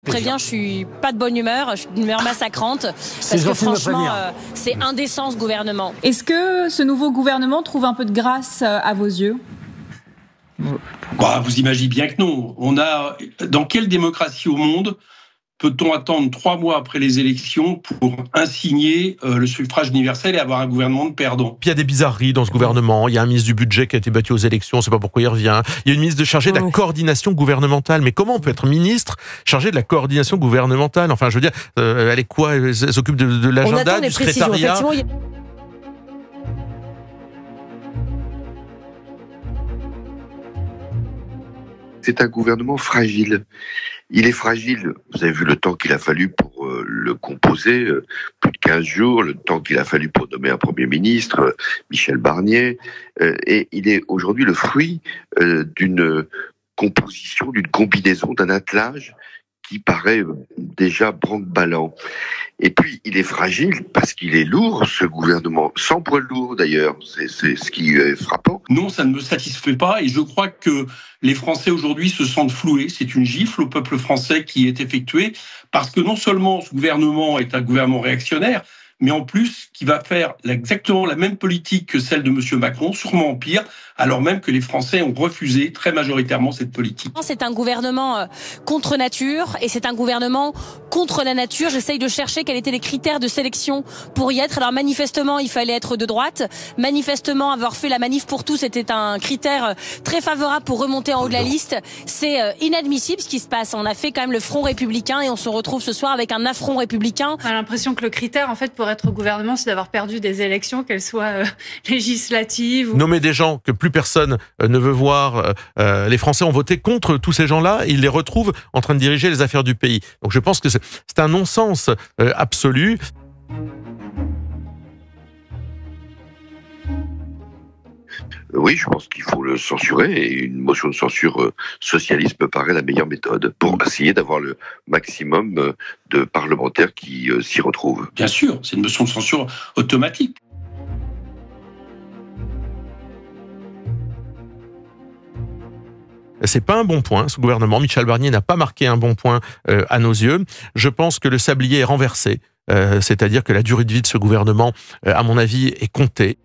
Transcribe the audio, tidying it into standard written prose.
Préviens, je suis pas de bonne humeur, je suis d'une humeur massacrante, parce que franchement, c'est indécent ce gouvernement. Est-ce que ce nouveau gouvernement trouve un peu de grâce à vos yeux ? Vous imaginez bien que non. Dans quelle démocratie au monde peut-on attendre 3 mois après les élections pour insigner le suffrage universel et avoir un gouvernement de perdants? Puis il y a des bizarreries dans ce gouvernement. Il y a un ministre du budget qui a été battu aux élections, on ne sait pas pourquoi il revient. Il y a une ministre chargée de la coordination gouvernementale. Mais comment on peut être ministre chargé de la coordination gouvernementale? Enfin, je veux dire, elle est quoi? Elle s'occupe de l'agenda, du secrétariat? C'est un gouvernement fragile. Il est fragile. Vous avez vu le temps qu'il a fallu pour le composer, plus de 15 jours, le temps qu'il a fallu pour nommer un Premier ministre, Michel Barnier. Et il est aujourd'hui le fruit d'une composition, d'une combinaison, d'un attelage qui paraît déjà branque-ballant. Et puis, il est fragile parce qu'il est lourd, ce gouvernement, sans poids lourd d'ailleurs, c'est ce qui est frappant. Non, ça ne me satisfait pas et je crois que les Français aujourd'hui se sentent floués. C'est une gifle au peuple français qui est effectuée parce que non seulement ce gouvernement est un gouvernement réactionnaire, mais en plus qui va faire exactement la même politique que celle de M. Macron, sûrement en pire, alors même que les Français ont refusé très majoritairement cette politique. C'est un gouvernement contre nature et c'est un gouvernement contre la nature. J'essaye de chercher quels étaient les critères de sélection pour y être. Alors manifestement, il fallait être de droite. Manifestement, avoir fait la manif pour tous était un critère très favorable pour remonter en haut de la liste. C'est inadmissible ce qui se passe. On a fait quand même le front républicain et on se retrouve ce soir avec un affront républicain. On a l'impression que le critère, en fait, pour être au gouvernement, c'est d'avoir perdu des élections, qu'elles soient législatives. Nommer des gens que plus personne ne veut voir. Les Français ont voté contre tous ces gens-là. Ils les retrouvent en train de diriger les affaires du pays. Donc je pense que c'est un non-sens absolu. Oui, je pense qu'il faut le censurer et une motion de censure socialiste me paraît la meilleure méthode pour essayer d'avoir le maximum de parlementaires qui s'y retrouvent. Bien sûr, c'est une motion de censure automatique. C'est pas un bon point, ce gouvernement. Michel Barnier n'a pas marqué un bon point à nos yeux. Je pense que le sablier est renversé, c'est-à-dire que la durée de vie de ce gouvernement, à mon avis, est comptée.